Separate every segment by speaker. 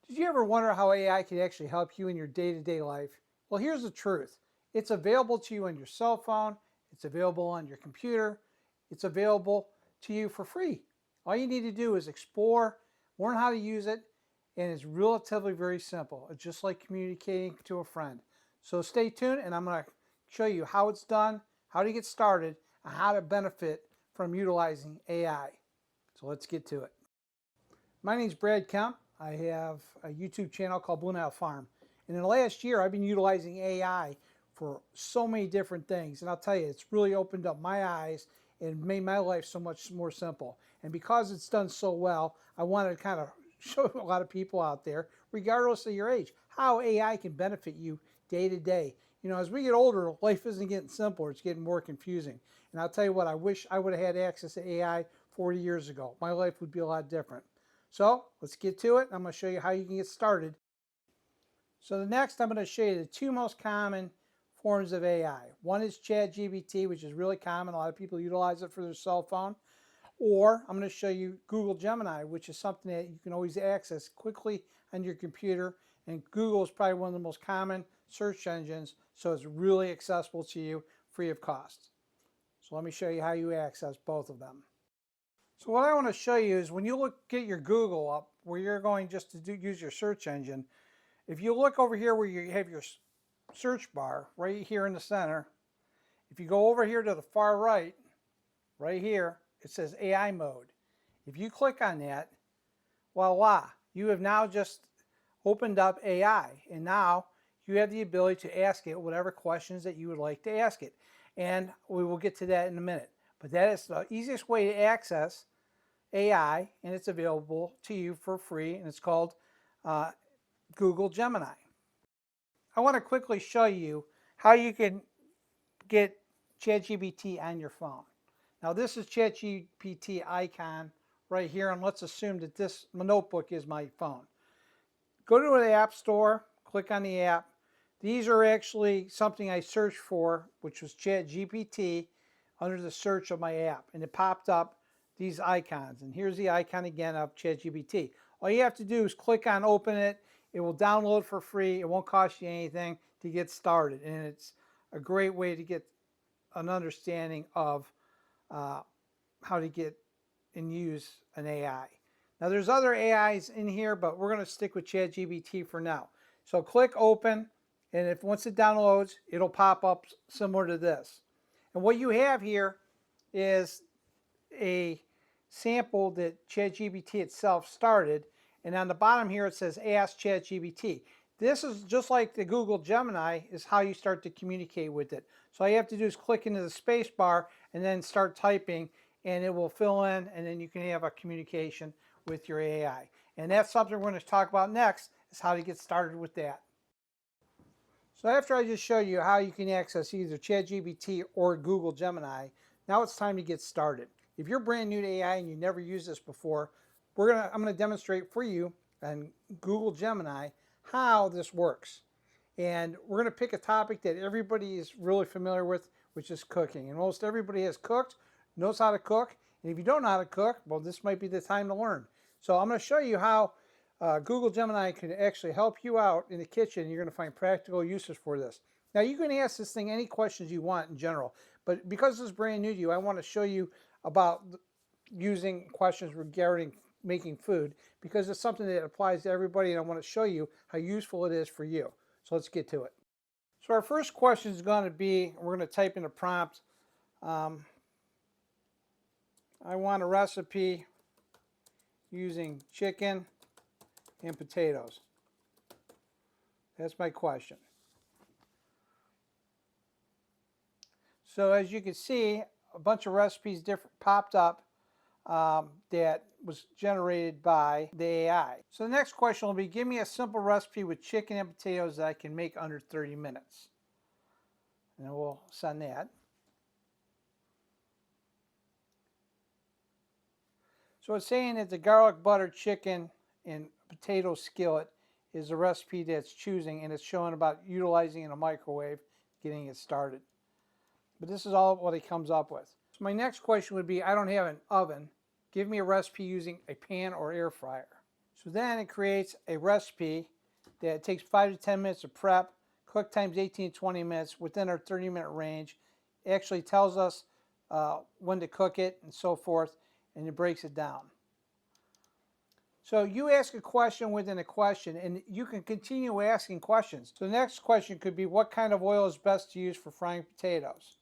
Speaker 1: Did you ever wonder how AI can actually help you in your day-to-day life? Well, here's the truth. It's available to you on your cell phone. It's available on your computer. It's available to you for free. All you need to do is explore, learn how to use it, and it's relatively very simple. It's just like communicating to a friend. So stay tuned, and I'm going to show you how it's done, how to get started, and how to benefit from utilizing AI. So let's get to it. My name is Brad Kemp. I have a YouTube channel called Blue Nile Farm. And in the last year, I've been utilizing AI for so many different things. And I'll tell you, it's really opened up my eyes and made my life so much more simple. And because it's done so well, I wanted to kind of show a lot of people out there, regardless of your age, how AI can benefit you day to day. You know, as we get older, life isn't getting simpler, it's getting more confusing. And I'll tell you what, I wish I would have had access to AI 40 years ago. My life would be a lot different. So let's get to it. I'm going to show you how you can get started. So next I'm going to show you the two most common forms of AI. One is ChatGPT, which is really common. A lot of people utilize it for their cell phone. Or I'm going to show you Google Gemini, which is something that you can always access quickly on your computer. And Google is probably one of the most common search engines, so it's really accessible to you free of cost. So let me show you how you access both of them. So what I want to show you is when you get your Google up, where you're going just to use your search engine, if you look over here where you have your search bar, right here in the center, if you go over here to the far right, right here, it says AI mode. If you click on that, voila, you have now just opened up AI, and now you have the ability to ask it whatever questions that you would like to ask it. And we will get to that in a minute. But that is the easiest way to access AI, and it's available to you for free, and it's called Google Gemini. I want to quickly show you how you can get ChatGPT on your phone. Now this is ChatGPT icon right here, and let's assume that this notebook is my phone. Go to the App Store, click on the app. These are actually something I searched for, which was ChatGPT, under the search of my app, and it popped up these icons. And here's the icon again of ChatGPT. All you have to do is click on open it. It will download for free. It won't cost you anything to get started, and it's a great way to get an understanding of how to get and use an AI. Now there's other AIs in here, but we're going to stick with ChatGPT for now. So click open, and if once it downloads, it'll pop up similar to this. And what you have here is a sample that ChatGPT itself started, and on the bottom here it says Ask ChatGPT. This is just like the Google Gemini, is how you start to communicate with it. So all you have to do is click into the space bar and then start typing, and it will fill in, and then you can have a communication with your AI. And that's something we're going to talk about next, is how to get started with that. So after I just showed you how you can access either ChatGPT or Google Gemini, now it's time to get started. If you're brand new to AI and you never used this before, I'm going to demonstrate for you on Google Gemini how this works. And we're going to pick a topic that everybody is really familiar with, which is cooking. And most everybody has cooked, knows how to cook. And if you don't know how to cook, well, this might be the time to learn. So I'm going to show you how Google Gemini can actually help you out in the kitchen. You're going to find practical uses for this. Now you can ask this thing any questions you want in general, but because this is brand new to you, I want to show you about using questions regarding making food, because it's something that applies to everybody, and I want to show you how useful it is for you. So let's get to it. So our first question is going to be, we're going to type in a prompt. I want a recipe using chicken and potatoes. That's my question. So as you can see, a bunch of recipes popped up that was generated by the AI. So the next question will be, give me a simple recipe with chicken and potatoes that I can make under 30 minutes. And we'll send that. So it's saying that the garlic butter chicken and potato skillet is the recipe that's choosing, and it's showing about utilizing in a microwave, getting it started. But this is all what it comes up with. So my next question would be, I don't have an oven. Give me a recipe using a pan or air fryer. So then it creates a recipe that takes 5 to 10 minutes of prep, cook times 18 to 20 minutes within our 30-minute range. It actually tells us when to cook it and so forth, and it breaks it down. So you ask a question within a question, and you can continue asking questions. So the next question could be, what kind of oil is best to use for frying potatoes?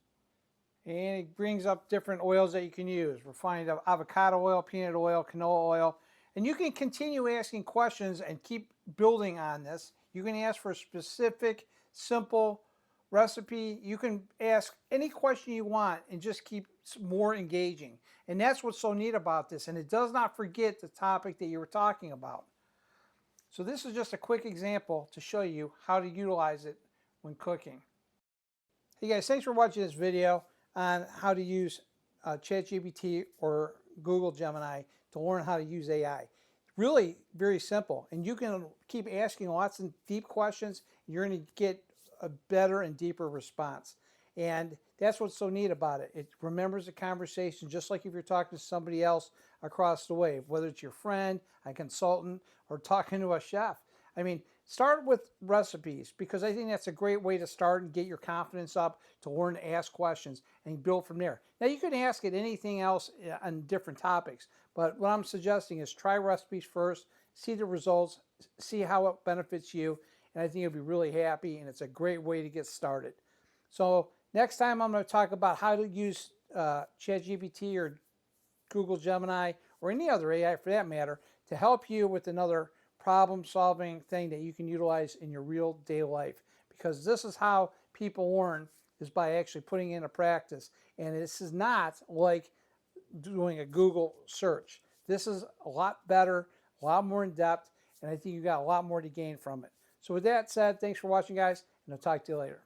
Speaker 1: And it brings up different oils that you can use. Refined avocado oil, peanut oil, canola oil. And you can continue asking questions and keep building on this. You can ask for a specific, simple recipe. You can ask any question you want and just keep more engaging. And that's what's so neat about this. And it does not forget the topic that you were talking about. So this is just a quick example to show you how to utilize it when cooking. Hey guys, thanks for watching this video on how to use ChatGPT or Google Gemini to learn how to use AI. Really very simple, and you can keep asking lots of deep questions. You're going to get a better and deeper response. And that's what's so neat about it. It remembers the conversation just like if you're talking to somebody else across the way, whether it's your friend, a consultant, or talking to a chef. I mean, start with recipes because I think that's a great way to start and get your confidence up to learn to ask questions and build from there. Now you can ask it anything else on different topics, but what I'm suggesting is try recipes first, see the results, see how it benefits you, and I think you'll be really happy, and it's a great way to get started. So next time I'm going to talk about how to use ChatGPT or Google Gemini or any other AI for that matter to help you with another problem-solving thing that you can utilize in your real day life, because this is how people learn, is by actually putting it into practice. And this is not like doing a Google search. This is a lot better, a lot more in depth, and I think you got a lot more to gain from it. So with that said, thanks for watching, guys, and I'll talk to you later.